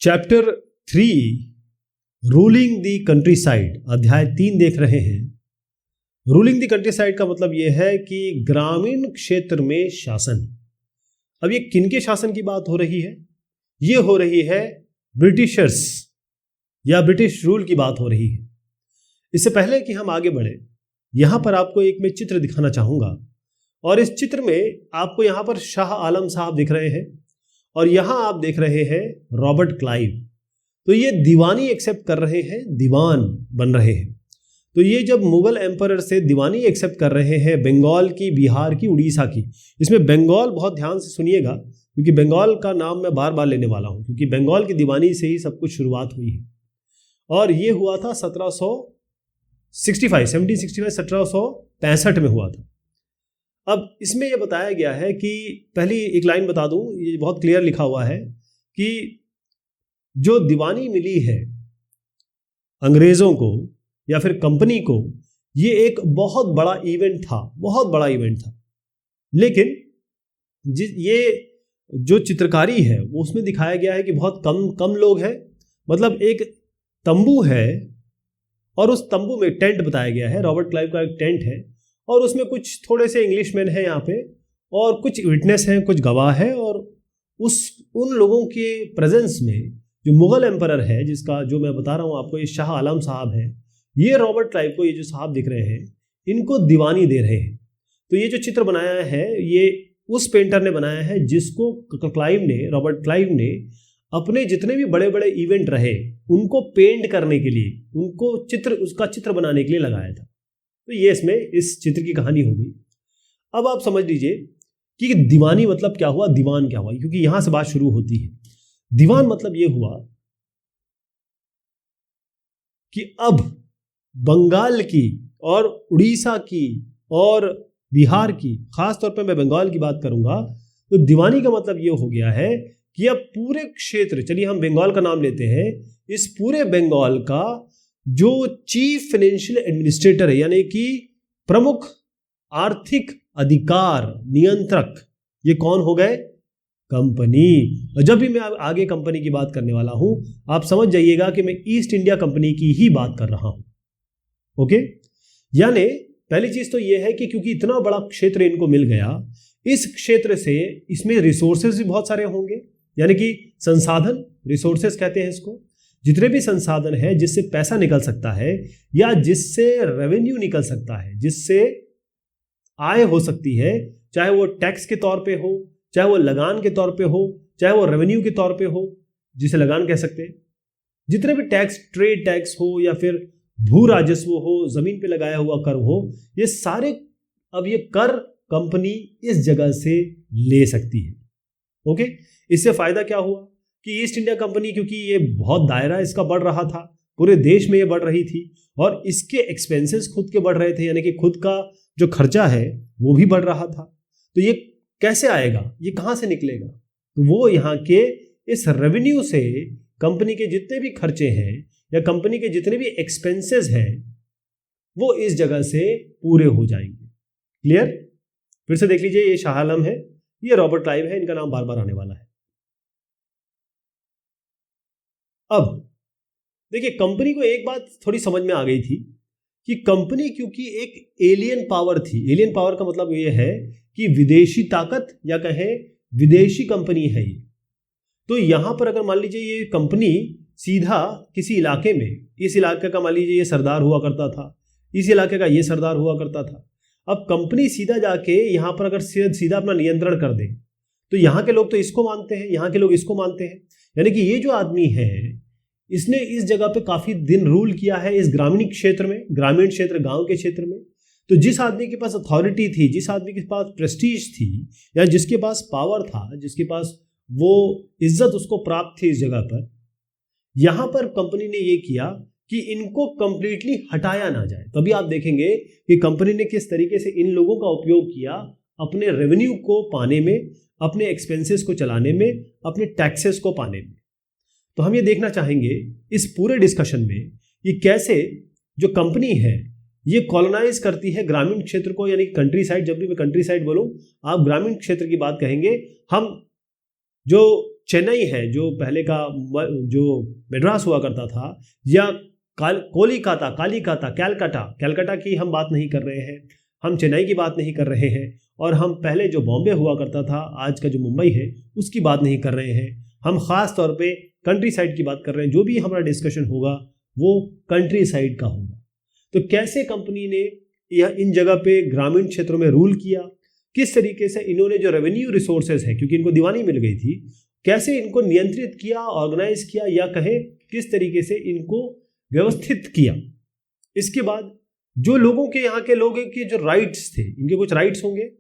Chapter 3 ruling the country side अध्याय 3 देख रहे हैं। रूलिंग द कंट्री साइड का मतलब यह है कि ग्रामीण क्षेत्र में शासन। अब ये किनके शासन की बात हो रही है? ये हो रही है ब्रिटिशर्स या ब्रिटिश रूल की बात हो रही है। इससे पहले कि हम आगे बढ़े, यहां पर आपको एक मैं चित्र दिखाना चाहूंगा और इस चित्र में आपको यहां पर शाह आलम साहब दिख रहे हैं और यहां आप देख रहे हैं रॉबर्ट क्लाइव। तो ये दीवानी एक्सेप्ट कर रहे हैं, दीवान बन रहे हैं। तो ये जब मुगल एम्परर से दीवानी एक्सेप्ट कर रहे हैं बंगाल की, बिहार की, उड़ीसा की। इसमें बंगाल बहुत ध्यान से सुनिएगा क्योंकि बंगाल का नाम मैं बार बार लेने वाला हूं क्योंकि बंगाल की दीवानी से ही सब कुछ शुरुआत हुई है और ये हुआ था 1765 में हुआ था। अब इसमें यह बताया गया है कि पहली एक लाइन बता दूं, ये बहुत क्लियर लिखा हुआ है कि जो दीवानी मिली है अंग्रेजों को या फिर कंपनी को, ये एक बहुत बड़ा इवेंट था, बहुत बड़ा इवेंट था। लेकिन ये जो चित्रकारी है वो उसमें दिखाया गया है कि बहुत कम लोग हैं। मतलब एक तंबू है और उस तंबू में टेंट बताया गया है, रॉबर्ट क्लाइव का एक टेंट है और उसमें कुछ थोड़े से इंग्लिशमैन हैं यहाँ पे और कुछ विटनेस हैं, कुछ गवाह हैं और उन लोगों के प्रेजेंस में जो मुगल एम्परर है, जिसका जो मैं बता रहा हूँ आपको, ये शाह आलम साहब है, ये रॉबर्ट क्लाइव को, ये जो साहब दिख रहे हैं, इनको दीवानी दे रहे हैं। तो ये जो चित्र बनाया है ये उस पेंटर ने बनाया है जिसको रॉबर्ट क्लाइव ने अपने जितने भी बड़े बड़े इवेंट रहे उनको पेंट करने के लिए, उनको उसका चित्र बनाने के लिए लगाया था। तो ये इसमें इस चित्र की कहानी हो गई। अब आप समझ लीजिए कि दीवानी मतलब क्या हुआ, दीवान क्या हुआ, क्योंकि यहां से बात शुरू होती है। दीवान मतलब ये हुआ कि अब बंगाल की और उड़ीसा की और बिहार की, खास तौर पर मैं बंगाल की बात करूंगा, तो दीवानी का मतलब ये हो गया है कि अब पूरे क्षेत्र, चलिए हम बंगाल का नाम लेते हैं, इस पूरे बंगाल का जो चीफ फाइनेंशियल एडमिनिस्ट्रेटर है, यानी कि प्रमुख आर्थिक अधिकार नियंत्रक, ये कौन हो गए? कंपनी। और जब भी मैं आगे कंपनी की बात करने वाला हूं, आप समझ जाइएगा कि मैं ईस्ट इंडिया कंपनी की ही बात कर रहा हूं। ओके, यानी पहली चीज तो यह है कि क्योंकि इतना बड़ा क्षेत्र इनको मिल गया, इस क्षेत्र से इसमें रिसोर्सेज भी बहुत सारे होंगे, यानी कि संसाधन, रिसोर्सेज कहते हैं इसको। जितने भी संसाधन है जिससे पैसा निकल सकता है या जिससे रेवेन्यू निकल सकता है, जिससे आय हो सकती है, चाहे वो टैक्स के तौर पे हो, चाहे वो लगान के तौर पे हो, चाहे वो रेवेन्यू के तौर पे हो, जिसे लगान कह सकते हैं। जितने भी टैक्स, ट्रेड टैक्स हो या फिर भू राजस्व हो, जमीन पे लगाया हुआ कर हो, ये सारे अब ये कर कंपनी इस जगह से ले सकती है। ओके, इससे फायदा क्या हुआ कि ईस्ट इंडिया कंपनी, क्योंकि ये बहुत दायरा इसका बढ़ रहा था, पूरे देश में ये बढ़ रही थी और इसके एक्सपेंसेस खुद के बढ़ रहे थे, यानी कि खुद का जो खर्चा है वो भी बढ़ रहा था। तो ये कैसे आएगा, ये कहां से निकलेगा? तो वो यहाँ के इस रेवेन्यू से कंपनी के जितने भी खर्चे हैं या कंपनी के जितने भी एक्सपेंसेस हैं वो इस जगह से पूरे हो जाएंगे। क्लियर? फिर से देख लीजिए, ये शाह आलम है, ये रॉबर्ट क्लाइव है, इनका नाम बार बार आने वाला है। अब देखिए, कंपनी को एक बात थोड़ी समझ में आ गई थी कि कंपनी क्योंकि एक एलियन पावर थी। एलियन पावर का मतलब ये है कि विदेशी ताकत या कहें विदेशी कंपनी है ये। तो यहां पर अगर मान लीजिए ये कंपनी सीधा किसी इलाके में, इस इलाके का मान लीजिए ये सरदार हुआ करता था, इस इलाके का ये सरदार हुआ करता था। अब कंपनी सीधा जाके यहां पर अगर सीधा अपना नियंत्रण कर दे तो यहां के लोग तो इसको मानते हैं, यहां के लोग इसको मानते हैं, यानी कि ये जो आदमी है इसने इस जगह पे काफी दिन रूल किया है, इस ग्रामीण क्षेत्र में, ग्रामीण क्षेत्र, गांव के क्षेत्र में। तो जिस आदमी के पास अथॉरिटी थी, जिस आदमी के पास प्रेस्टीज थी या जिसके पास पावर था, जिसके पास वो इज्जत उसको प्राप्त थी इस जगह पर, यहां पर कंपनी ने ये किया कि इनको कंप्लीटली हटाया ना जाए। तभी आप देखेंगे कि कंपनी ने किस तरीके से इन लोगों का उपयोग किया अपने रेवेन्यू को पाने में, अपने एक्सपेंसेस को चलाने में, अपने टैक्सेस को पाने में। तो हम ये देखना चाहेंगे इस पूरे डिस्कशन में कि कैसे जो कंपनी है ये कॉलोनाइज करती है ग्रामीण क्षेत्र को, यानी कंट्री साइड। जब भी मैं कंट्री साइड बोलूं, आप ग्रामीण क्षेत्र की बात कहेंगे। हम जो चेन्नई है, जो पहले का जो मद्रास हुआ करता था, या कोलकाता, कैलकाटा की हम बात नहीं कर रहे हैं, हम चेन्नई की बात नहीं कर रहे हैं, और हम पहले जो बॉम्बे हुआ करता था, आज का जो मुंबई है, उसकी बात नहीं कर रहे हैं। हम खास तौर पे कंट्री साइड की बात कर रहे हैं। जो भी हमारा डिस्कशन होगा वो कंट्री साइड का होगा। तो कैसे कंपनी ने यह इन जगह पे ग्रामीण क्षेत्रों में रूल किया, किस तरीके से इन्होंने जो रेवेन्यू रिसोर्सेज है, क्योंकि इनको दीवानी मिल गई थी, कैसे इनको नियंत्रित किया, ऑर्गेनाइज किया, या कहें किस तरीके से इनको व्यवस्थित किया। इसके बाद जो लोगों के, यहाँ के लोगों के जो राइट्स थे, इनके कुछ राइट्स होंगे,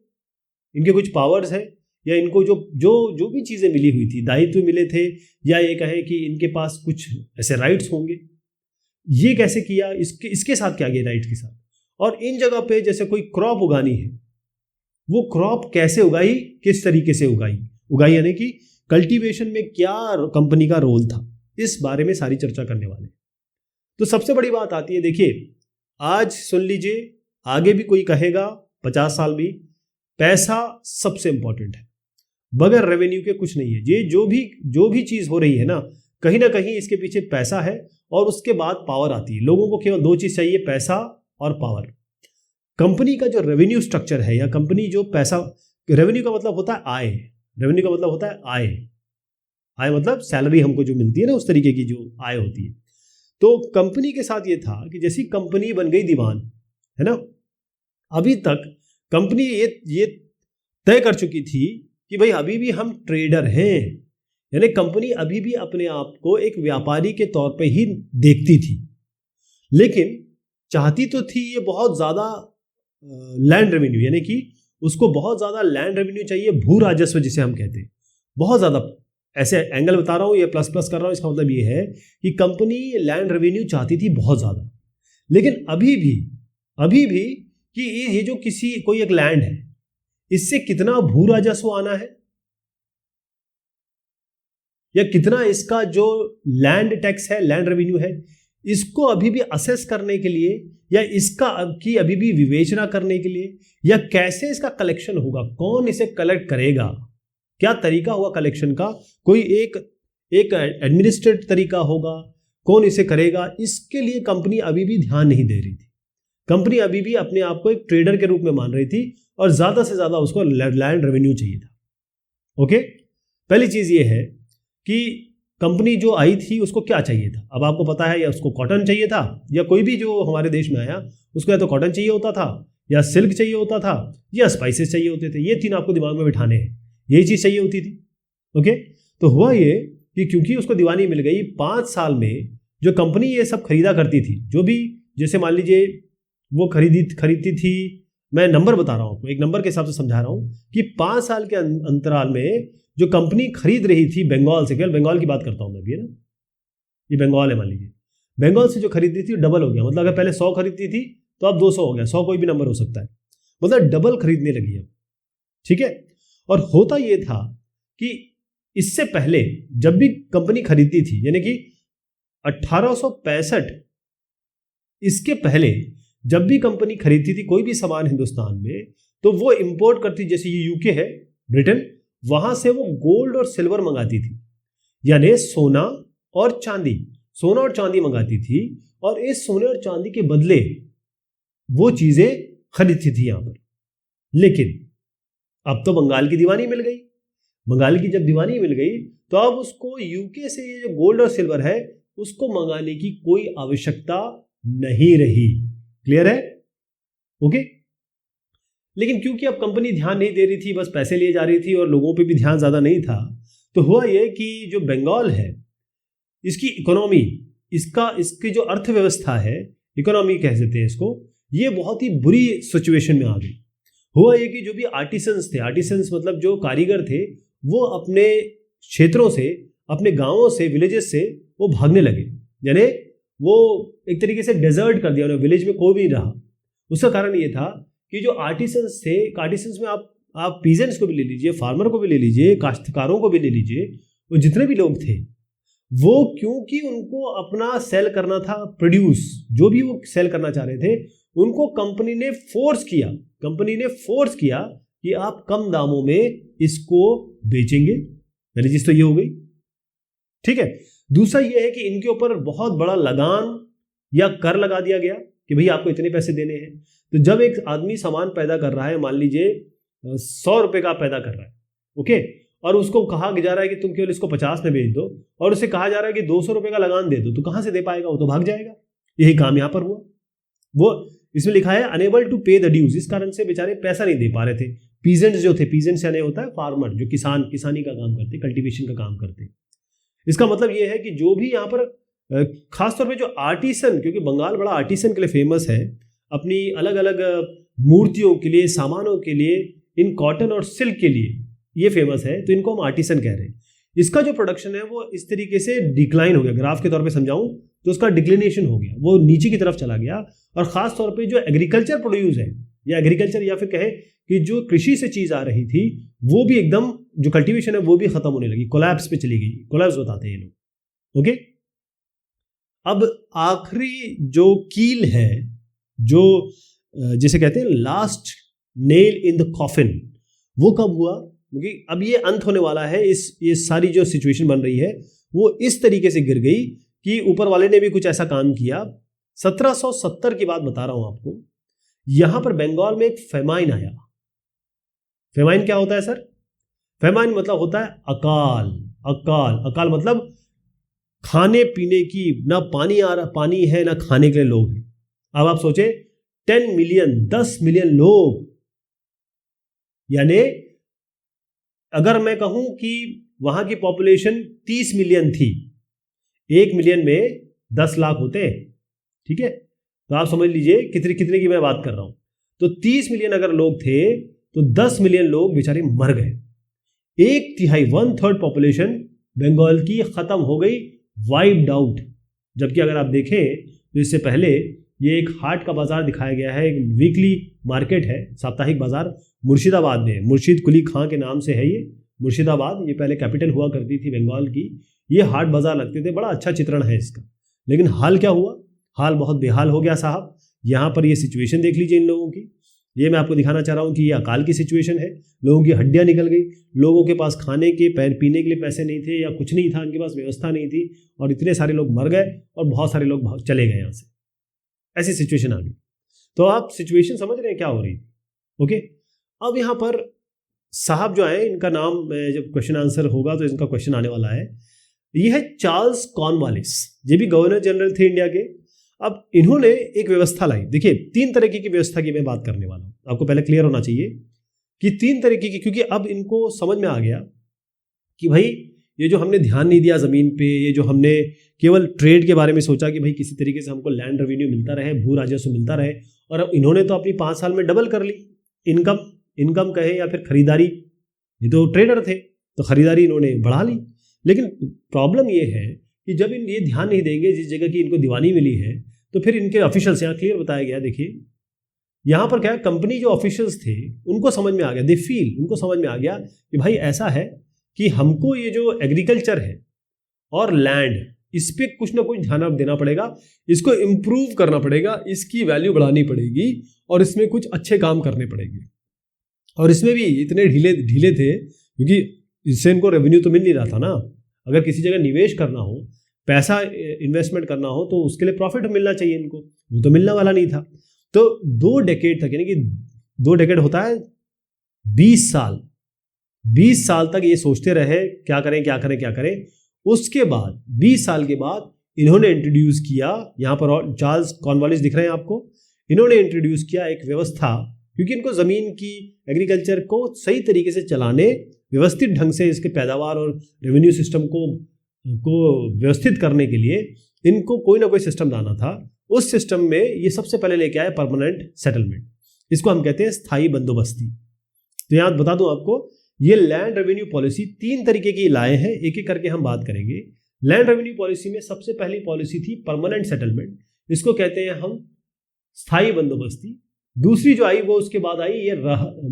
इनके कुछ पावर्स है, या इनको जो भी चीज़ें मिली हुई थी, दायित्व मिले थे, या ये कहें कि इनके पास कुछ ऐसे राइट्स होंगे, ये कैसे किया, इसके साथ क्या किया राइट्स के साथ। और इन जगह पे जैसे कोई क्रॉप उगानी है, वो क्रॉप कैसे उगाई, किस तरीके से उगाई यानी कि कल्टीवेशन में क्या कंपनी का रोल था, इस बारे में सारी चर्चा करने वाले। तो सबसे बड़ी बात आती है, देखिए आज सुन लीजिए, आगे भी कोई कहेगा 50 साल भी, पैसा सबसे इंपॉर्टेंट है, बगैर रेवेन्यू के कुछ नहीं है। ये जो भी चीज हो रही है ना कहीं इसके पीछे पैसा है, और उसके बाद पावर आती है। लोगों को केवल 2 चीज चाहिए, पैसा और पावर। कंपनी का जो रेवेन्यू स्ट्रक्चर है, या कंपनी जो पैसा, रेवेन्यू का मतलब होता है आय, रेवेन्यू का मतलब होता है आय मतलब सैलरी हमको जो मिलती है ना, उस तरीके की जो आय होती है। तो कंपनी के साथ ये था कि जैसी कंपनी बन गई दीवान, है ना, अभी तक कंपनी ये तय कर चुकी थी कि भाई अभी भी हम ट्रेडर हैं, यानी कंपनी अभी भी अपने आप को एक व्यापारी के तौर पे ही देखती थी, लेकिन चाहती तो थी ये बहुत ज़्यादा लैंड रेवेन्यू, यानी कि उसको बहुत ज़्यादा लैंड रेवेन्यू चाहिए, भू राजस्व जिसे हम कहते हैं, बहुत ज़्यादा। ऐसे एंगल बता रहा हूँ, ये प्लस कर रहा हूँ, इसका मतलब ये है कि कंपनी लैंड रेवेन्यू चाहती थी बहुत ज़्यादा, लेकिन अभी भी कि ये जो कोई एक लैंड है, इससे कितना भू राजस्व आना है, या कितना इसका जो लैंड टैक्स है, लैंड रेवेन्यू है, इसको अभी भी असेस करने के लिए, या इसका की अभी भी विवेचना करने के लिए, या कैसे इसका कलेक्शन होगा, कौन इसे कलेक्ट करेगा, क्या तरीका होगा कलेक्शन का, कोई एक एडमिनिस्ट्रेटिव तरीका होगा, कौन इसे करेगा, इसके लिए कंपनी अभी भी ध्यान नहीं दे रही थी। कंपनी अभी भी अपने आप को एक ट्रेडर के रूप में मान रही थी, और ज्यादा से ज्यादा उसको लैंड रेवेन्यू चाहिए था। ओके, पहली चीज ये है कि कंपनी जो आई थी उसको क्या चाहिए था। अब आपको पता है, या उसको कॉटन चाहिए था, या कोई भी जो हमारे देश में आया उसको या तो कॉटन चाहिए होता था, या सिल्क चाहिए होता था, या स्पाइसेस चाहिए होते थे। ये 3 आपको दिमाग में बिठाने हैं, यही चीज चाहिए होती थी। ओके, तो हुआ ये कि क्योंकि उसको दीवानी मिल गई, 5 साल में जो कंपनी ये सब खरीदा करती थी, जो भी, जैसे मान लीजिए वो खरीदती थी, मैं नंबर बता रहा हूँ आपको, एक नंबर के हिसाब से समझा रहा हूँ कि 5 साल के अंतराल में जो कंपनी खरीद रही थी बंगाल से, केवल बंगाल की बात करता हूँ मैं भी, है ना, ये बंगाल है मान लीजिए, बंगाल से जो खरीदी थी डबल हो गया। मतलब अगर पहले 100 खरीदती थी तो अब 200 हो गया, 100 कोई भी नंबर हो सकता है, मतलब डबल खरीदने लगी अब। ठीक है, और होता ये था कि इससे पहले जब भी कंपनी खरीदती थी, यानी कि 1865, इसके पहले जब भी कंपनी खरीदती थी कोई भी सामान हिंदुस्तान में, तो वो इंपोर्ट करती, जैसे ये यूके है, ब्रिटेन, वहां से वो गोल्ड और सिल्वर मंगाती थी, यानी सोना और चांदी मंगाती थी, और इस सोने और चांदी के बदले वो चीजें खरीदती थी यहां पर। लेकिन अब तो बंगाल की दीवानी मिल गई, बंगाल की जब दीवानी मिल गई तो अब उसको यूके से ये जो गोल्ड और सिल्वर है उसको मंगाने की कोई आवश्यकता नहीं रही। क्लियर है? ओके। लेकिन क्योंकि अब कंपनी ध्यान नहीं दे रही थी, बस पैसे लिए जा रही थी और लोगों पे भी ध्यान ज्यादा नहीं था, तो हुआ ये कि जो बंगाल है इसकी इकोनॉमी, इसकी जो अर्थव्यवस्था है, इकोनॉमी कह सकते हैं इसको, ये बहुत ही बुरी सिचुएशन में आ गई। हुआ ये कि जो भी आर्टिसंस थे, आर्टिसंस मतलब जो कारीगर थे, वो अपने क्षेत्रों से, अपने गांवों से, विलेजेस से वो भागने लगे, यानी वो एक तरीके से डेजर्ट कर दिया उन्होंने, विलेज में कोई भी नहीं रहा। उसका कारण ये था कि जो आर्टिसंस थे, आर्टिसंस में आप पीजेंट्स को भी ले लीजिए, फार्मर को भी ले लीजिए, काश्तकारों को भी ले लीजिए, वो जितने भी लोग थे, वो क्योंकि उनको अपना सेल करना था, प्रोड्यूस जो भी वो सेल करना चाह रहे थे, उनको कंपनी ने फोर्स किया कि आप कम दामों में इसको बेचेंगे। पहली चीज तो ये हो गई। ठीक है। दूसरा ये है कि इनके ऊपर बहुत बड़ा लगान या कर लगा दिया गया कि भाई आपको इतने पैसे देने हैं। तो जब एक आदमी सामान पैदा कर रहा है, मान लीजिए 100 रुपए का पैदा कर रहा है, ओके, और उसको कहा जा रहा है कि तुम केवल इसको 50 में बेच दो, और उसे कहा जा रहा है कि 200 रुपए का लगान दे दो, तो कहां से दे पाएगा? वो तो भाग जाएगा। यही काम यहां पर हुआ। वो इसमें लिखा है अनेबल टू पे द ड्यूज, इस कारण से बेचारे पैसा नहीं दे पा रहे थे। पीजेंट्स जो थे, पीजेंट्स यानी होता है फार्मर, जो किसानी का काम करते, कल्टीवेशन का काम करते। इसका मतलब ये है कि जो भी यहाँ पर खासतौर पे जो आर्टिसन, क्योंकि बंगाल बड़ा आर्टिसन के लिए फेमस है, अपनी अलग अलग मूर्तियों के लिए, सामानों के लिए, इन कॉटन और सिल्क के लिए ये फेमस है, तो इनको हम आर्टिसन कह रहे हैं। इसका जो प्रोडक्शन है वो इस तरीके से डिक्लाइन हो गया। ग्राफ के तौर पे समझाऊं तो उसका डिक्लिनेशन हो गया, वो नीचे की तरफ चला गया। और खास तौर पे जो एग्रीकल्चर प्रोड्यूस है, या एग्रीकल्चर या फिर कहे कि जो कृषि से चीज आ रही थी, वो भी एकदम, जो कल्टीवेशन है वो भी खत्म होने लगी, कोलैप्स पे चली गई। कोलैप्स बताते हैं ये लोग, ओके। अब आखिरी जो कील है, जो जिसे कहते हैं last nail in the coffin, वो कब हुआ? क्योंकि अब ये अंत होने वाला है। ये सारी जो सिचुएशन बन रही है वो इस तरीके से गिर गई कि ऊपर वाले ने भी कुछ ऐसा काम किया। 1770 की बात बता रहा हूं आपको। यहां पर बंगाल में एक फेमाइन आया। फेमाइन क्या होता है सर? फेमाइन मतलब होता है अकाल। अकाल मतलब खाने पीने की, ना पानी आ रहा, पानी है ना खाने के लिए लोग हैं। अब आप सोचे 10 मिलियन, 10 मिलियन लोग, यानी अगर मैं कहूं कि वहां की पॉपुलेशन 30 मिलियन थी, 1 मिलियन में 10 लाख होते हैं, ठीक है, तो आप समझ लीजिए कितने की मैं बात कर रहा हूं। तो 30 मिलियन अगर लोग थे तो 10 मिलियन लोग बेचारे मर गए। 1/3, 1/3 पॉपुलेशन बंगाल की खत्म हो गई, वाइप्ड आउट। जबकि अगर आप देखें तो इससे पहले ये एक हाट का बाजार दिखाया गया है, एक वीकली मार्केट है, साप्ताहिक बाजार मुर्शिदाबाद में, मुर्शिद कुली खां के नाम से है ये मुर्शिदाबाद। ये पहले कैपिटल हुआ करती थी बंगाल की। ये हाट बाजार लगते थे, बड़ा अच्छा चित्रण है इसका। लेकिन हाल क्या हुआ? हाल बहुत बेहाल हो गया साहब। यहाँ पर ये सिचुएशन देख लीजिए इन लोगों की। ये मैं आपको दिखाना चाह रहा हूँ कि ये अकाल की सिचुएशन है। लोगों की हड्डियाँ निकल गई, लोगों के पास खाने के पीने के लिए पैसे नहीं थे, या कुछ नहीं था, उनके पास व्यवस्था नहीं थी, और इतने सारे लोग मर गए और बहुत सारे लोग चले गए यहाँ से। ऐसी सिचुएशन आ गई। तो आप सिचुएशन समझ रहे हैं क्या हो रही थी, ओके। अब यहाँ पर साहब जो आए, इनका नाम जब क्वेश्चन आंसर होगा तो इनका क्वेश्चन आने वाला है। ये है चार्ल्स कॉर्नवालिस, ये भी गवर्नर जनरल थे इंडिया के। अब इन्होंने एक व्यवस्था लाई। देखिए 3 तरीके की व्यवस्था की मैं बात करने वाला हूं, आपको पहले क्लियर होना चाहिए कि 3 तरीके की, क्योंकि अब इनको समझ में आ गया कि भाई ये जो हमने ध्यान नहीं दिया ज़मीन पे, ये जो हमने केवल ट्रेड के बारे में सोचा कि भाई किसी तरीके से हमको लैंड रेवेन्यू मिलता रहे, भू राजस्व मिलता रहे, और अब इन्होंने तो अपनी 5 साल में डबल कर ली इनकम कहे या फिर खरीदारी। ये तो ट्रेडर थे तो खरीदारी इन्होंने बढ़ा ली। लेकिन प्रॉब्लम ये है कि जब ये ध्यान नहीं देंगे जिस जगह की इनको दीवानी मिली है, तो फिर इनके ऑफिशियल्स, यहाँ क्लियर बताया गया, देखिए यहाँ पर क्या है, कंपनी जो ऑफिशियल्स थे उनको समझ में आ गया, उनको समझ में आ गया कि भाई ऐसा है कि हमको ये जो एग्रीकल्चर है और लैंड, इस पर कुछ ना कुछ ध्यान देना पड़ेगा, इसको इम्प्रूव करना पड़ेगा, इसकी वैल्यू बढ़ानी पड़ेगी, और इसमें कुछ अच्छे काम करने पड़ेंगे। और इसमें भी इतने ढीले थे क्योंकि इससे इनको रेवेन्यू तो मिल नहीं रहा था ना। अगर किसी जगह निवेश करना हो, पैसा इन्वेस्टमेंट करना हो, तो उसके लिए प्रॉफिट मिलना चाहिए इनको, वो तो मिलने वाला नहीं था। तो 2 डेकेड तक, यानी कि 2 डेकेड होता है 20 साल तक ये सोचते रहे क्या करें। उसके बाद 20 साल के बाद इन्होंने इंट्रोड्यूस किया, यहाँ पर चार्ल्स कॉर्नवालिस दिख रहे हैं आपको, इन्होंने इंट्रोड्यूस किया एक व्यवस्था, क्योंकि इनको ज़मीन की, एग्रीकल्चर को सही तरीके से चलाने, व्यवस्थित ढंग से इसके पैदावार और रेवेन्यू सिस्टम को व्यवस्थित करने के लिए इनको कोई ना कोई सिस्टम लाना था। उस सिस्टम में ये सबसे पहले लेके आए परमानेंट सेटलमेंट, इसको हम कहते हैं स्थायी बंदोबस्ती। तो यहाँ बता दूं आपको, ये लैंड रेवेन्यू पॉलिसी 3 तरीके की लाए हैं, एक एक करके हम बात करेंगे। लैंड रेवेन्यू पॉलिसी में सबसे पहली पॉलिसी थी परमानेंट सेटलमेंट, इसको कहते हैं हम स्थायी बंदोबस्ती। दूसरी जो आई वो उसके बाद आई ये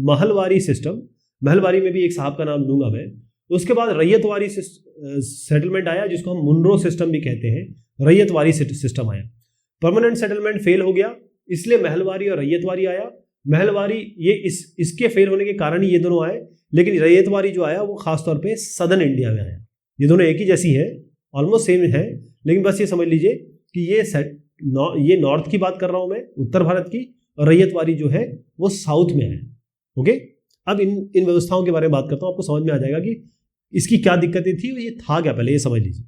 महलवारी सिस्टम, महलवारी में भी एक साहब का नाम लूंगा मैं। उसके बाद रैयतवारी सेटलमेंट आया, जिसको हम मुनरो सिस्टम भी कहते हैं, रैयतवारी सिस्टम आया। परमानेंट सेटलमेंट फेल हो गया, इसलिए महलवारी और रैयतवारी आया। महलवारी ये इसके फेल होने के कारण ही ये दोनों आए, लेकिन रैयतवारी जो आया वो खासतौर पे सदर्न इंडिया में आया। ये दोनों एक ही जैसी है, ऑलमोस्ट सेम है, लेकिन बस ये समझ लीजिए कि ये नॉर्थ की बात कर रहा हूं मैं, उत्तर भारत की, और रैयतवाड़ी जो है वो साउथ में है। ओके, अब इन व्यवस्थाओं के बारे में बात करता हूं, आपको समझ में आ जाएगा कि इसकी क्या दिक्कतें थी, ये था क्या, पहले ये समझ लीजिए।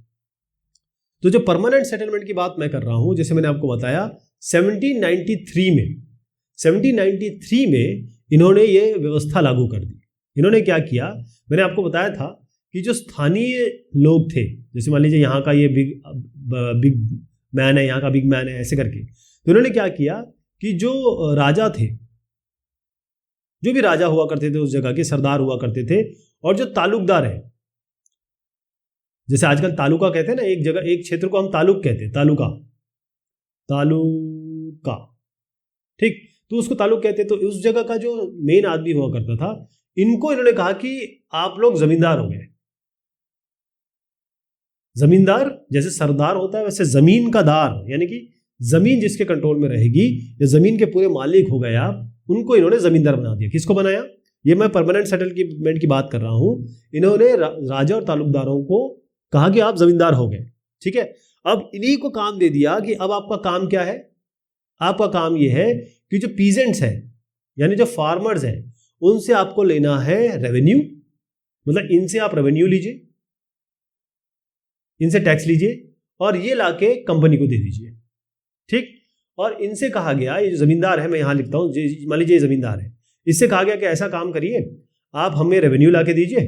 तो जो परमानेंट सेटलमेंट की बात मैं कर रहा हूं, जैसे मैंने आपको बताया 1793 में इन्होंने ये व्यवस्था लागू कर दी। इन्होंने क्या किया, मैंने आपको बताया था कि जो स्थानीय लोग थे, जैसे मान लीजिए यहाँ का ये बिग मैन है, यहाँ का बिग मैन है, ऐसे करके, तो इन्होंने क्या किया कि जो राजा थे, जो भी राजा हुआ करते थे उस जगह के, सरदार हुआ करते थे, और जो तालुकदार है, जैसे आजकल तालुका कहते हैं ना, एक जगह एक क्षेत्र को हम तालुक कहते हैं, तालुका, ठीक, तो उसको तालुक कहते हैं। तो उस जगह का जो मेन आदमी हुआ करता था, इनको इन्होंने कहा कि आप लोग जमींदार हो गए। जमींदार जैसे सरदार होता है, वैसे जमीन का दार, यानी कि जमीन जिसके कंट्रोल में रहेगी या जमीन के पूरे मालिक हो गए आप, उनको इन्होंने जमींदार बना दिया। किसको बनाया, ये मैं परमानेंट सेटलमेंट की बात कर रहा हूं। इन्होंने राजा और तालुकदारों को कहा कि आप जमींदार हो गए, ठीक है। अब इन्हीं को काम दे दिया कि अब आपका काम क्या है, आपका काम यह है कि जो पीजेंट्स हैं, यानी जो फार्मर्स हैं, उनसे आपको लेना है रेवेन्यू, मतलब इनसे आप रेवेन्यू लीजिए, इनसे टैक्स लीजिए, और ये लाके कंपनी को दे दीजिए, ठीक। और इनसे कहा गया, ये जो जमींदार है, मैं यहां लिखता हूं, मान लीजिए ये जमींदार है, इससे कहा गया कि ऐसा काम करिए, आप हमें रेवेन्यू लाके दीजिए,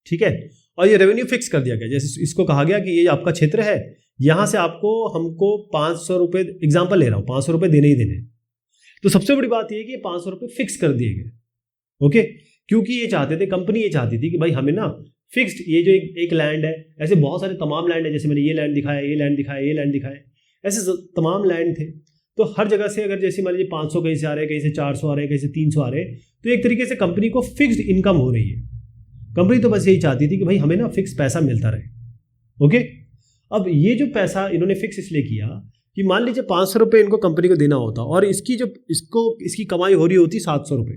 ठीक है। और ये रेवेन्यू फिक्स कर दिया गया, जैसे इसको कहा गया कि ये आपका क्षेत्र है, यहां से आपको हमको 500 रुपए, एग्जाम्पल ले रहा हूं, 500 रुपए देने ही देने। तो सबसे बड़ी बात यह कि 500 रुपए फिक्स कर दिए गए, ओके, क्योंकि ये चाहते थे, कंपनी ये चाहती थी कि भाई हमें ना फिक्स्ड, ये जो एक लैंड है, ऐसे बहुत सारे तमाम लैंड है, जैसे मैंने ये लैंड दिखाया, ये लैंड दिखाया, ये लैंड दिखाया, ऐसे तमाम लैंड थे। तो हर जगह से अगर जैसे मान लीजिए 500 कहीं से आ रहे हैं, कहीं से 400 आ रहे हैं, कहीं से 300 आ रहे हैं, तो एक तरीके से कंपनी को फिक्स्ड इनकम हो रही है। कंपनी तो बस यही चाहती थी कि भाई हमें ना फिक्स पैसा मिलता रहे, ओके। अब ये जो पैसा इन्होंने फिक्स इसलिए किया कि मान लीजिए 500 रुपये इनको कंपनी को देना होता, और इसकी कमाई हो रही होती 700 रुपये,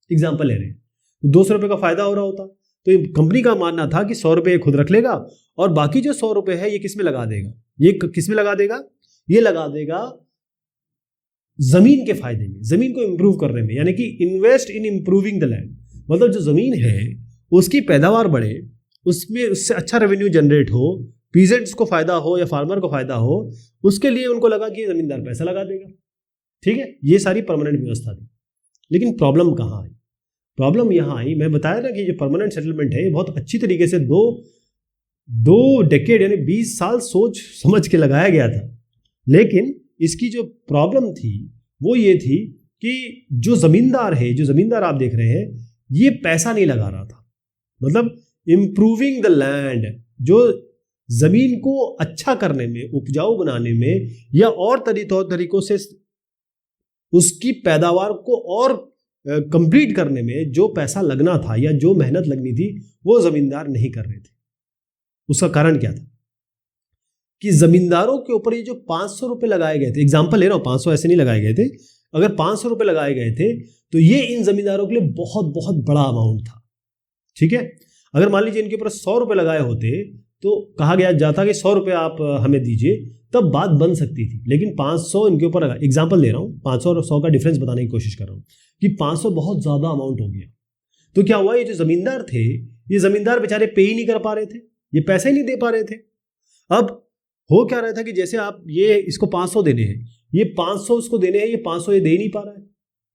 एग्जाम्पल ले रहे हैं, तो 200 रुपये का फायदा हो रहा होता। तो कंपनी का मानना था कि 100 रुपये खुद रख लेगा, और बाकी जो 100 रुपये है ये किस में लगा देगा, ये किस में लगा देगा, ये लगा देगा जमीन के फायदे में, जमीन को इंप्रूव करने में, यानी कि invest in improving the land. मतलब जो जमीन है उसकी पैदावार बढ़े, उसमें उससे अच्छा रेवेन्यू जनरेट हो, पीजेंट्स को फायदा हो या फार्मर को फायदा हो, उसके लिए उनको लगा कि जमींदार पैसा लगा देगा, ठीक है। ये सारी परमानेंट व्यवस्था थी। लेकिन प्रॉब्लम कहाँ आई, प्रॉब्लम यहाँ आई, मैं बताया ना कि जो परमानेंट सेटलमेंट है ये बहुत अच्छी तरीके से दो डेकेड यानी 20 साल सोच समझ के लगाया गया था। लेकिन इसकी जो प्रॉब्लम थी वो ये थी कि जो जमींदार है, जो जमींदार आप देख रहे हैं, ये पैसा नहीं लगा रहा था। मतलब इंप्रूविंग द लैंड, जो जमीन को अच्छा करने में, उपजाऊ बनाने में, या और तरीकों से उसकी पैदावार को और कंप्लीट करने में जो पैसा लगना था या जो मेहनत लगनी थी, वो जमींदार नहीं कर रहे थे। उसका कारण क्या था कि जमींदारों के ऊपर ये जो 500 रुपए लगाए गए थे, एग्जाम्पल ले रहा हूं, 500 ऐसे नहीं लगाए गए थे, अगर 500 रुपए लगाए गए थे तो ये इन जमींदारों के लिए बहुत बहुत बड़ा अमाउंट था, ठीक है। अगर मान लीजिए इनके ऊपर 100 रुपए लगाए होते तो कहा गया जाता कि 100 रुपए आप हमें दीजिए, तब बात बन सकती थी। लेकिन 500 इनके ऊपर, एग्जाम्पल ले रहा हूं, 500 और 100 का डिफरेंस बताने की कोशिश कर रहा हूं कि 500 बहुत ज्यादा अमाउंट हो गया। तो क्या हुआ, ये जो जमींदार थे, ये जमींदार बेचारे पे ही नहीं कर पा रहे थे, ये पैसे ही नहीं दे पा रहे थे। अब हो क्या रहा था कि जैसे आप ये इसको 500 देने हैं, ये 500 उसको देने हैं, ये 500 ये दे नहीं पा रहा है,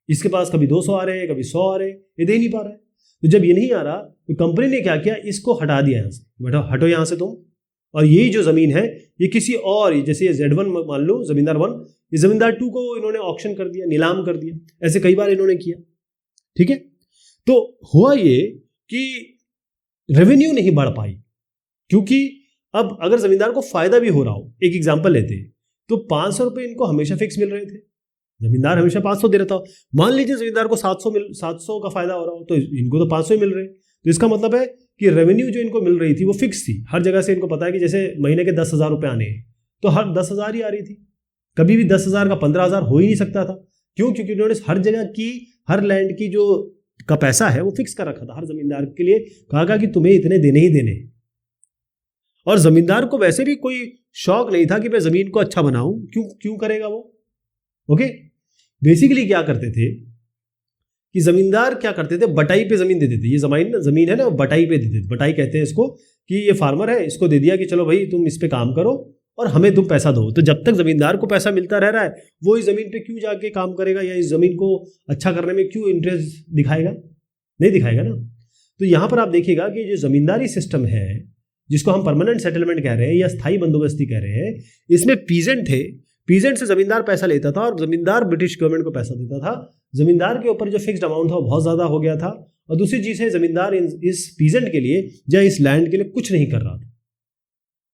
इसके पास कभी 200 आ रहे हैं, कभी 100 आ रहे हैं, ये दे नहीं पा रहा है। तो जब ये नहीं आ रहा तो कंपनी ने क्या किया, इसको हटा दिया यहाँ से, बेटा हटो यहाँ से तुम, और यही जो जमीन है ये किसी और, जैसे ये Z1 मान लो, जमींदार 1, ये जमींदार 2 को इन्होंने ऑक्शन कर दिया, नीलाम कर दिया। ऐसे कई बार इन्होंने किया, ठीक है। तो हुआ ये कि रेवेन्यू नहीं बढ़ पाई, क्योंकि अब अगर जमींदार को फायदा भी हो रहा हो, एक एग्जांपल लेते हैं, तो 500 रुपए इनको हमेशा फिक्स मिल रहे थे, जमींदार हमेशा 500 दे रहा था। मान लीजिए जमींदार को 700 का फायदा हो रहा हो, तो इनको तो 500 ही मिल रहे हैं। तो इसका मतलब है कि रेवेन्यू जो इनको मिल रही थी वो फिक्स थी, हर जगह से इनको पता है कि जैसे महीने के 10,000 रुपए आने हैं, तो हर 10,000 ही आ रही थी, कभी भी 10,000 का 15,000 हो ही नहीं सकता था। क्यों? क्योंकि उन्होंने हर जगह की, हर लैंड की जो का पैसा है वो फिक्स कर रखा था, हर जमींदार के लिए कहा कि तुम्हें इतने देने ही देने। और जमींदार को वैसे भी कोई शौक नहीं था कि मैं जमीन को अच्छा बनाऊं, क्यों करेगा वो। ओके, बेसिकली क्या करते थे कि जमींदार क्या करते थे, बटाई पे जमीन दे देते। ये जमीन है ना, बटाई पे दे देते। बटाई कहते हैं इसको, कि ये फार्मर है, इसको दे दिया कि चलो भाई तुम इस पे काम करो और हमें तुम पैसा दो। तो जब तक जमींदार को पैसा मिलता रह रहा है, वो इस जमीन पे क्यों जाके काम करेगा, या इस जमीन को अच्छा करने में क्यों इंटरेस्ट दिखाएगा, नहीं दिखाएगा ना। तो यहां पर आप देखिएगा कि जो जमींदारी सिस्टम है, जिसको हम परमानेंट सेटलमेंट कह रहे हैं या स्थायी बंदोबस्ती कह रहे हैं, इसमें पीजेंट थे। पीजेंट से जमींदार पैसा लेता था और जमींदार ब्रिटिश गवर्नमेंट को पैसा देता था। जमींदार के ऊपर जो फिक्स्ड अमाउंट था वो बहुत ज्यादा हो गया था। और दूसरी चीज है, जमींदार इस पीजेंट के लिए या इस लैंड के लिए कुछ नहीं कर रहा था।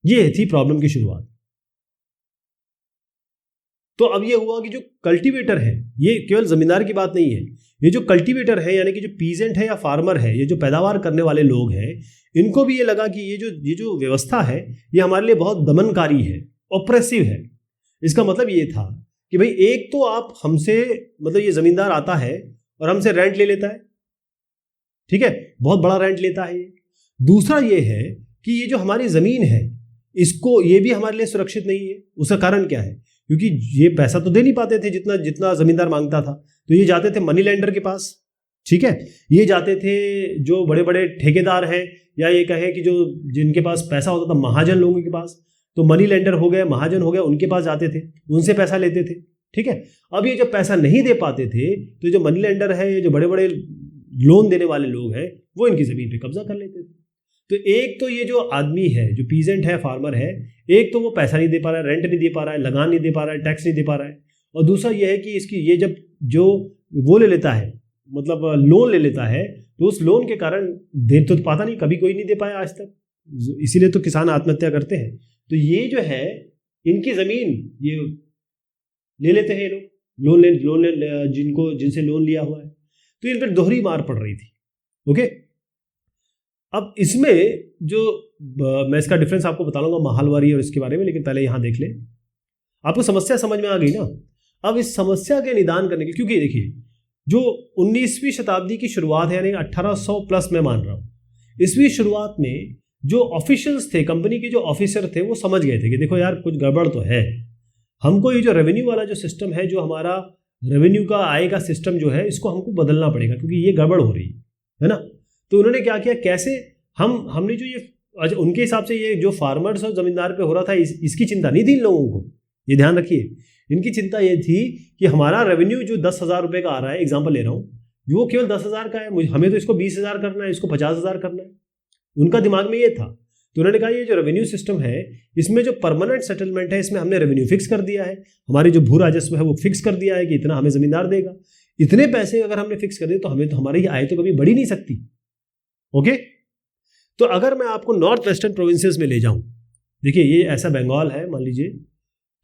ये थी प्रॉब्लम की शुरुआत। तो अब ये हुआ कि जो कल्टीवेटर है, ये केवल जमींदार की बात नहीं है, ये जो कल्टीवेटर है यानी कि जो पीजेंट है या फार्मर है, ये जो पैदावार करने वाले लोग हैं, इनको भी ये लगा कि ये जो व्यवस्था है ये हमारे लिए बहुत दमनकारी है, ऑप्रेसिव है। इसका मतलब ये था कि भाई एक तो आप हमसे, मतलब ये जमींदार आता है और हमसे रेंट ले लेता है, ठीक है, बहुत बड़ा रेंट लेता है। दूसरा ये है कि ये जो हमारी जमीन है, इसको ये भी हमारे लिए सुरक्षित नहीं है। उसका कारण क्या है, क्योंकि ये पैसा तो दे नहीं पाते थे जितना जमींदार मांगता था। तो ये जाते थे मनी लेंडर के पास, ठीक है, ये जाते थे जो बड़े बड़े ठेकेदार हैं, या ये कहें कि जो जिनके पास पैसा होता था, महाजन लोगों के पास। तो मनी लेंडर हो गए, महाजन हो गए, उनके पास जाते थे, उनसे पैसा लेते थे, ठीक है। अब ये जब पैसा नहीं दे पाते थे, तो जो मनी लेंडर है, ये जो बड़े बड़े लोन देने वाले लोग हैं, वो इनकी जमीन पे कब्जा कर लेते थे। तो एक तो ये जो आदमी है, जो पीजेंट है, फार्मर है, एक तो वो पैसा नहीं दे पा रहा है, रेंट नहीं दे पा रहा है, लगान नहीं दे पा रहा है, टैक्स नहीं दे पा रहा है। और दूसरा ये है कि इसकी ये जब जो वो ले लेता है, मतलब लोन ले लेता है, तो उस लोन के कारण दे तो पाता नहीं, कभी कोई नहीं दे पाया आज तक, इसीलिए तो किसान आत्महत्या करते हैं। तो ये जो है, इनकी जमीन ये ले लेते हैं लोग, जिनसे लोन लिया हुआ है, तो इन पर दोहरी मार पड़ रही थी। ओके, अब इसमें जो मैं इसका डिफरेंस आपको बताऊंगा माहलवारी और इसके बारे में, लेकिन पहले यहां देख ले, आपको समस्या समझ में आ गई ना। अब इस समस्या के निदान करने के, क्योंकि देखिए जो 19वीं शताब्दी की शुरुआत है, यानी 1800 प्लस मैं मान रहा हूं, इसवीं शुरुआत में जो ऑफिशियल्स थे, कंपनी के जो ऑफिसर थे, वो समझ गए थे कि देखो यार कुछ गड़बड़ तो है, हमको ये जो रेवेन्यू वाला जो सिस्टम है, जो हमारा रेवेन्यू का आय का सिस्टम जो है, इसको हमको बदलना पड़ेगा, क्योंकि ये गड़बड़ हो रही है ना। तो उन्होंने क्या किया, कैसे हमने जो ये, उनके हिसाब से ये जो फार्मर्स और जमींदार पे हो रहा था, इसकी चिंता नहीं थी इन लोगों को, ये ध्यान रखिए। इनकी चिंता ये थी कि हमारा रेवेन्यू जो 10,000 रुपये का आ रहा है, एग्जाम्पल ले रहा हूँ, वो केवल 10,000 का है, हमें तो इसको 20,000 करना है, इसको 50,000 करना है। उनका दिमाग में ये था। तो उन्होंने कहा ये जो रेवेन्यू सिस्टम है, इसमें जो परमानेंट सेटलमेंट है, इसमें हमने रेवेन्यू फिक्स कर दिया है, हमारी जो भू राजस्व है वो फिक्स कर दिया है कि इतना हमें जमींदार देगा। इतने पैसे अगर हमने फिक्स कर दिए तो हमें तो हमारी आय तो कभी बढ़ी नहीं सकती। ओके, तो अगर मैं आपको नॉर्थ वेस्टर्न प्रोविंसेस में ले जाऊं, देखिए ये ऐसा बंगाल है मान लीजिए,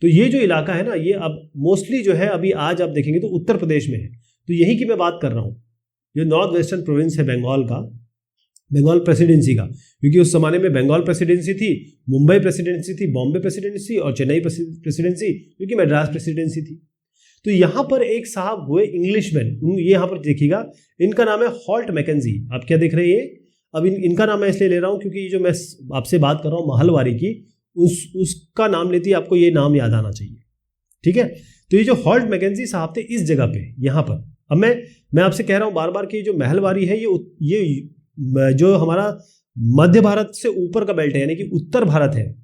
तो ये जो इलाका है ना, ये अब मोस्टली जो है, अभी आज आप देखेंगे तो उत्तर प्रदेश में है। तो यही की मैं बात कर रहा हूँ, जो नॉर्थ वेस्टर्न प्रोविंस है बंगाल का, बंगाल प्रेसिडेंसी का, क्योंकि उस जमाने में बंगाल प्रेसिडेंसी थी, मुंबई प्रेसिडेंसी थी, बॉम्बे प्रेसिडेंसी और चेन्नई प्रेसिडेंसी, क्योंकि मद्रास प्रेसिडेंसी थी। तो यहाँ पर एक साहब हुए इंग्लिशमैन, ये यहाँ पर देखिएगा, इनका नाम है हॉल्ट मैकेंजी। आप क्या देख रहे हैं, अब इनका नाम मैं इसलिए ले रहा हूँ क्योंकि जो मैं आपसे बात कर रहा हूँ महलवारी की, उसका नाम लेती है, आपको ये नाम याद आना चाहिए, ठीक है। तो ये जो हॉल्ट मैकेंजी साहब थे, इस जगह पे यहाँ पर, अब मैं आपसे कह रहा हूँ बार बार कि जो महलवारी है, ये जो हमारा मध्य भारत से ऊपर का बेल्ट है, यानी कि उत्तर भारत है,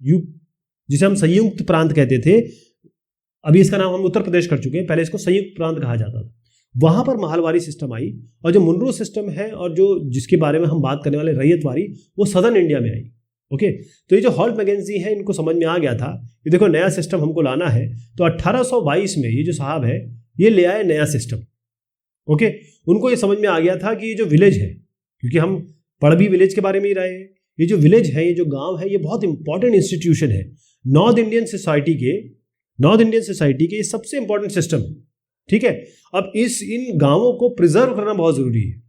जिसे हम संयुक्त प्रांत कहते थे, अभी इसका नाम हम उत्तर प्रदेश कर चुके हैं, पहले इसको संयुक्त प्रांत कहा जाता था। वहां पर महलवारी सिस्टम आई, और जो मुनरो सिस्टम है और जो जिसके बारे में हम बात करने वाले रैयतवारी, वो सदर्न इंडिया में आई। ओके, तो ये जो हॉल्ट मैकेंजी है, इनको समझ में आ गया था कि देखो नया सिस्टम हमको लाना है। तो 1822 में ये जो साहब है, ये ले आए नया सिस्टम। ओके, उनको ये समझ में आ गया था कि ये जो विलेज है, क्योंकि हम पड़बी विलेज के बारे में ही रहे हैं, ये जो विलेज है, ये जो गांव है, ये बहुत इंपॉर्टेंट इंस्टीट्यूशन है नॉर्थ इंडियन सोसाइटी के ये सबसे इंपॉर्टेंट सिस्टम है, ठीक है। अब इन गांवों को प्रिजर्व करना बहुत जरूरी है।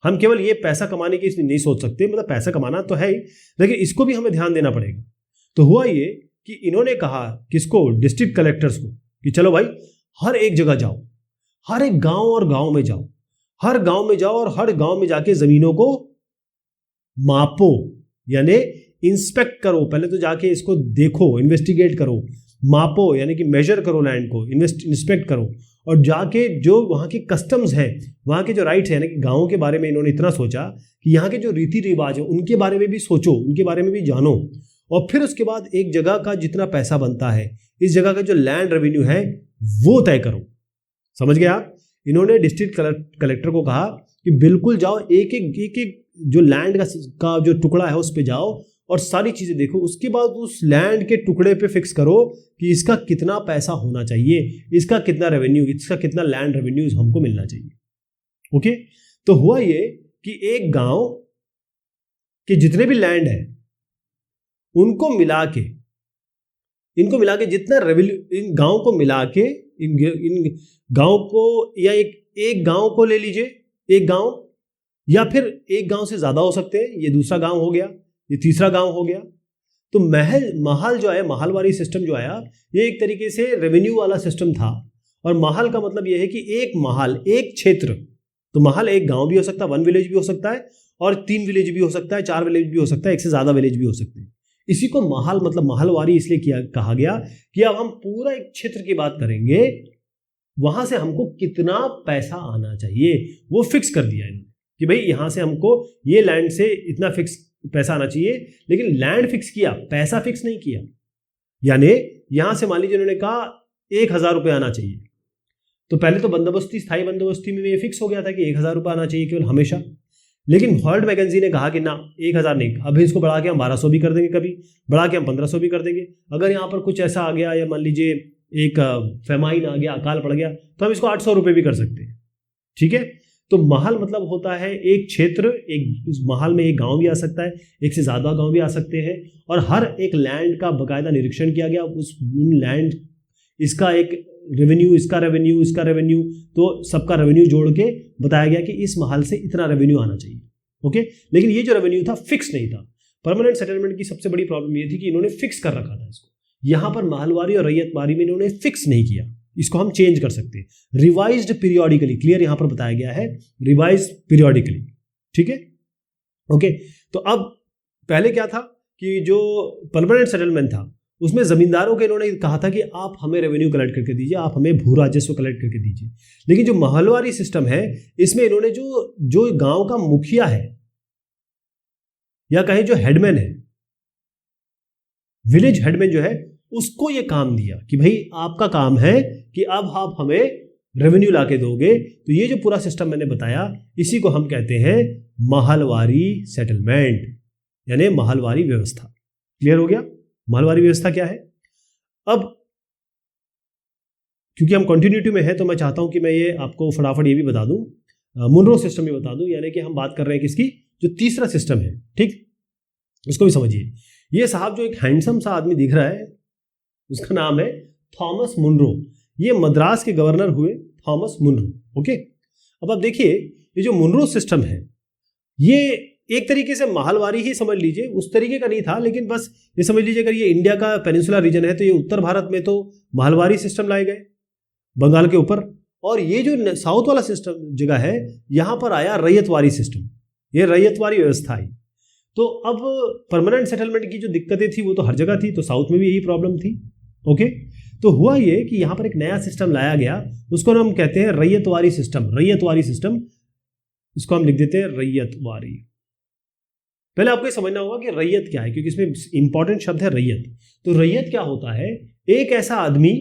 हम केवल ये पैसा कमाने की नहीं सोच सकते, मतलब पैसा कमाना तो है ही, लेकिन इसको भी हमें ध्यान देना पड़ेगा। तो हुआ ये कि इन्होंने कहा किसको, डिस्ट्रिक्ट कलेक्टर्स को, कि चलो भाई हर एक जगह जाओ, हर एक गांव और गांव में जाओ, हर गांव में जाओ और हर गांव में जाके जमीनों को मापो, यानी इंस्पेक्ट करो, पहले तो जाके इसको देखो, इन्वेस्टिगेट करो, मापो यानी कि मेजर करो लैंड को, इंस्पेक्ट करो, और जाके जो वहाँ की कस्टम्स हैं, वहाँ के जो राइट्स हैं, यानी कि गाँव के बारे में इन्होंने इतना सोचा कि यहाँ के जो रीति रिवाज है उनके बारे में भी सोचो, उनके बारे में भी जानो, और फिर उसके बाद एक जगह का जितना पैसा बनता है, इस जगह का जो लैंड रेवेन्यू है वो तय करो। समझ गए आप? इन्होंने डिस्ट्रिक्ट कलेक्टर को कहा कि बिल्कुल जाओ, एक एक जो लैंड का जो टुकड़ा है उस पर जाओ और सारी चीजें देखो, उसके बाद उस लैंड के टुकड़े पे फिक्स करो कि इसका कितना पैसा होना चाहिए, इसका कितना रेवेन्यू, इसका कितना लैंड रेवेन्यू हमको मिलना चाहिए। ओके, तो हुआ ये कि एक गांव के जितने भी लैंड है इनको मिला के जितना रेवेन्यू, इन गांव को मिला के, इन गांव को, या एक गांव को ले लीजिए, एक गांव, या फिर एक गांव से ज्यादा हो सकते हैं, ये दूसरा गांव हो गया, ये तीसरा गांव हो गया। तो महल जो है, महलवारी सिस्टम जो आया, ये एक तरीके से रेवेन्यू वाला सिस्टम था। और महल का मतलब ये है कि एक महल, एक क्षेत्र, तो महल एक गांव भी हो सकता है, 1 विलेज भी हो सकता है, और 3 विलेज भी हो सकता है, 4 विलेज भी हो सकता है, एक से ज्यादा विलेज भी हो सकते हैं। इसी को महल मतलब महलवारी इसलिए कहा गया कि अब हम पूरा एक क्षेत्र की बात करेंगे, वहां से हमको कितना पैसा आना चाहिए वो फिक्स कर दिया इन्होंने कि भाई यहां से हमको ये लैंड से इतना फिक्स पैसा आना चाहिए। लेकिन लैंड फिक्स किया, पैसा फिक्स नहीं किया। यानी यहां से मान लीजिए इन्होंने कहा 1,000 रुपये आना चाहिए, तो पहले तो बंदोबस्ती, स्थायी बंदोबस्ती में ये फिक्स हो गया था कि 1,000 रुपये आना चाहिए केवल हमेशा। लेकिन वर्ल्ड मैगजीन ने कहा कि ना, 1,000 नहीं, अभी इसको बढ़ा के हम 1,200 भी कर देंगे, कभी बढ़ा के हम 1,500 भी कर देंगे। अगर यहाँ पर कुछ ऐसा आ गया, या मान लीजिए एक फेमाइन आ गया, अकाल पड़ गया, तो हम इसको 800 रुपये भी कर सकते हैं। ठीक है, तो महल मतलब होता है एक क्षेत्र, एक उस महल में एक गांव भी आ सकता है, एक से ज्यादा गांव भी आ सकते हैं, और हर एक लैंड का बकायदा निरीक्षण किया गया, उस लैंड, इसका एक रेवेन्यू, इसका रेवेन्यू, इसका रेवेन्यू, तो सबका रेवेन्यू जोड़ के बताया गया कि इस महल से इतना रेवेन्यू आना चाहिए। ओके, लेकिन ये जो रेवेन्यू था फिक्स नहीं था। परमानेंट सेटलमेंट की सबसे बड़ी प्रॉब्लम ये थी कि इन्होंने फिक्स कर रखा था इसको। यहां पर महलवारी और रैयतवारी में इन्होंने फिक्स नहीं किया, इसको हम चेंज कर सकते हैं, रिवाइज्ड पीरियोडिकली, क्लियर यहां पर बताया गया है, रिवाइज पीरियोडिकली। ठीक है, ओके। तो अब पहले क्या था कि जो परमानेंट सेटलमेंट था उसमें जमींदारों के इन्होंने कहा था कि आप हमें रेवेन्यू कलेक्ट करके दीजिए, आप हमें भू राजस्व कलेक्ट करके दीजिए। लेकिन जो महलवारी सिस्टम है, इसमें इन्होंने जो गांव का मुखिया है, या कहें जो हेडमैन है, विलेज हेडमैन जो है, उसको ये काम दिया कि भाई आपका काम है कि अब आप हमें रेवेन्यू लाके दोगे। तो ये जो पूरा सिस्टम मैंने बताया, इसी को हम कहते हैं महलवारी सेटलमेंट, यानी महलवारी व्यवस्था। क्लियर हो गया महलवारी व्यवस्था क्या है? अब क्योंकि हम कंटिन्यूटी में है, तो मैं चाहता हूं कि मैं ये आपको फटाफट ये भी बता दूं, मुनरो सिस्टम भी बता दूं। यानी कि हम बात कर रहे हैं किसकी, जो तीसरा सिस्टम है, ठीक, उसको भी समझिए। ये साहब जो एक हैंडसम सा आदमी दिख रहा है, उसका नाम है थॉमस मुनरो। ये मद्रास के गवर्नर हुए, थॉमस मुनरो। ओके, अब आप देखिए, ये जो मुनरो सिस्टम है, ये एक तरीके से महलवारी ही समझ लीजिए, उस तरीके का नहीं था, लेकिन बस ये समझ लीजिए अगर ये इंडिया का पेनिनसुला रीजन है, तो ये उत्तर भारत में तो महलवारी सिस्टम लाए गए बंगाल के ऊपर, और ये जो साउथ वाला सिस्टम जगह है, यहां पर आया रैयतवारी सिस्टम, ये रैयतवारी व्यवस्था आई। तो अब परमानेंट सेटलमेंट की जो दिक्कतें थी वो तो हर जगह थी, तो साउथ में भी यही प्रॉब्लम थी। ओके, तो हुआ ये कि यहां पर एक नया सिस्टम लाया गया, उसको हम कहते हैं रैयतवारी सिस्टम। रैयतवारी सिस्टम, इसको हम लिख देते हैं रैयतवारी। पहले आपको ये समझना होगा कि रैयत क्या है, क्योंकि इसमें इंपॉर्टेंट शब्द है रैयत। तो रैयत क्या होता है? एक ऐसा आदमी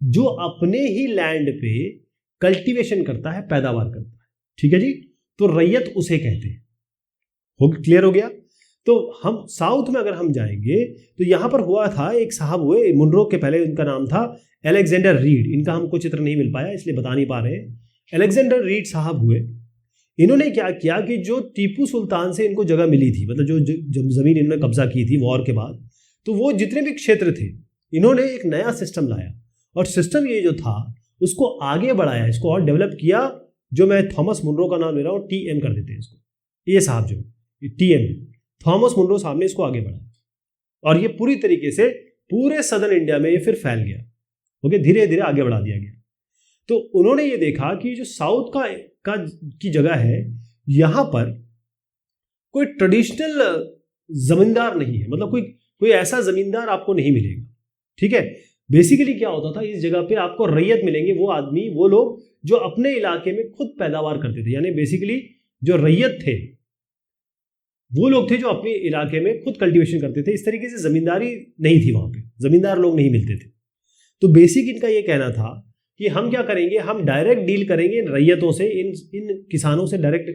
जो अपने ही लैंड पे कल्टीवेशन करता है, पैदावार करता है। ठीक है जी, तो रैयत उसे कहते हैं। क्लियर हो गया? तो हम साउथ में अगर हम जाएंगे, तो यहां पर हुआ था, एक साहब हुए मुनरो के, पहले उनका नाम था अलेक्जेंडर रीड। इनका हमको चित्र नहीं मिल पाया, इसलिए बता नहीं पा रहे। अलेक्जेंडर रीड साहब हुए। इन्होंने क्या किया कि जो टीपू सुल्तान से इनको जगह मिली थी, मतलब जो जमीन इन्होंने कब्जा की थी वॉर के बाद, तो वो जितने भी क्षेत्र थे, इन्होंने एक नया सिस्टम लाया, और सिस्टम ये जो था उसको आगे बढ़ाया, इसको और डेवलप किया। जो मैं थॉमस मुनरो का नाम ले रहा हूँ, TM कर देते हैं इसको, ये साहब जो TM, थॉमस मुनरो साहब ने इसको आगे बढ़ाया, और ये पूरी तरीके से पूरे सदर्न इंडिया में ये फिर फैल गया। ओके, धीरे धीरे आगे बढ़ा दिया गया। तो उन्होंने ये देखा कि जो साउथ की जगह है, यहां पर कोई ट्रेडिशनल जमींदार नहीं है, मतलब कोई ऐसा जमींदार आपको नहीं मिलेगा। ठीक है, बेसिकली क्या होता था, इस जगह पे आपको रैयत मिलेंगे, वो आदमी, वो लोग जो अपने इलाके में खुद पैदावार करते थे, यानी बेसिकली जो रैयत थे वो लोग थे जो अपने इलाके में खुद कल्टीवेशन करते थे। इस तरीके से जमींदारी नहीं थी, वहां पे जमींदार लोग नहीं मिलते थे। तो बेसिक इनका ये कहना था कि हम क्या करेंगे, हम डायरेक्ट डील करेंगे इन रैयतों से, इन किसानों से डायरेक्ट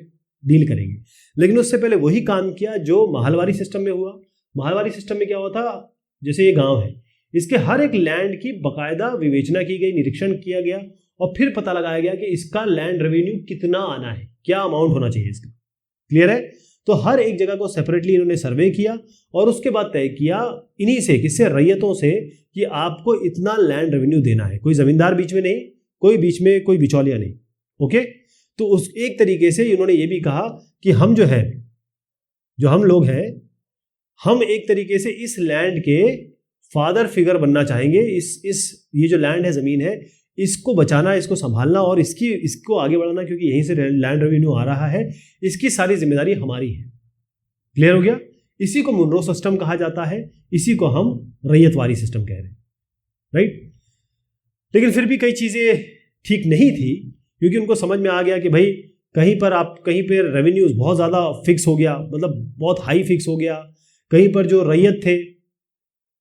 डील करेंगे। लेकिन उससे पहले वही काम किया जो महलवारी सिस्टम में हुआ। महलवारी सिस्टम में क्या हुआ था, जैसे ये गांव है, इसके हर एक लैंड की बकायदा विवेचना की गई, निरीक्षण किया गया और फिर पता लगाया गया कि इसका लैंड रेवेन्यू कितना आना है, क्या अमाउंट होना चाहिए इसका। क्लियर है? तो हर एक जगह को सेपरेटली इन्होंने सर्वे किया और उसके बाद तय किया इन्हीं से, किससे, रैयतों से, कि आपको इतना लैंड रेवेन्यू देना है। कोई जमींदार बीच में नहीं, कोई बीच में कोई बिचौलिया नहीं। ओके, तो उस एक तरीके से इन्होंने ये भी कहा कि हम जो है, जो हम लोग हैं, हम एक तरीके से इस लैंड के फादर फिगर बनना चाहेंगे। ये जो लैंड है, जमीन है, इसको बचाना, इसको संभालना और इसको आगे बढ़ाना, क्योंकि यहीं से लैंड रेवेन्यू आ रहा है, इसकी सारी जिम्मेदारी हमारी है। क्लियर हो गया? इसी को मुनरो सिस्टम कहा जाता है, इसी को हम रैयतवारी सिस्टम कह रहे हैं, राइट। लेकिन फिर भी कई चीजें ठीक नहीं थी, क्योंकि उनको समझ में आ गया कि भाई कहीं पर रेवेन्यूज बहुत ज्यादा फिक्स हो गया, मतलब बहुत हाई फिक्स हो गया, कहीं पर जो रैयत थे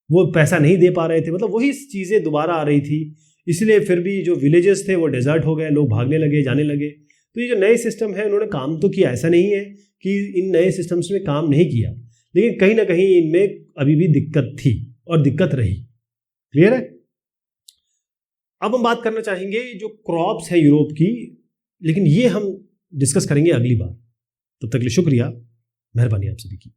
वो पैसा नहीं दे पा रहे थे, मतलब वही चीजें दोबारा आ रही थी। इसलिए फिर भी जो विलेजेस थे वो डेजर्ट हो गए, लोग भागने लगे, जाने लगे। तो ये जो नए सिस्टम है, उन्होंने काम तो किया, ऐसा नहीं है कि इन नए सिस्टम्स में काम नहीं किया, लेकिन कहीं ना कहीं इनमें अभी भी दिक्कत थी और दिक्कत रही। क्लियर है? अब हम बात करना चाहेंगे जो क्रॉप्स है यूरोप की, लेकिन ये हम डिस्कस करेंगे अगली बार। तब तक के लिए शुक्रिया, मेहरबानी आप सभी की।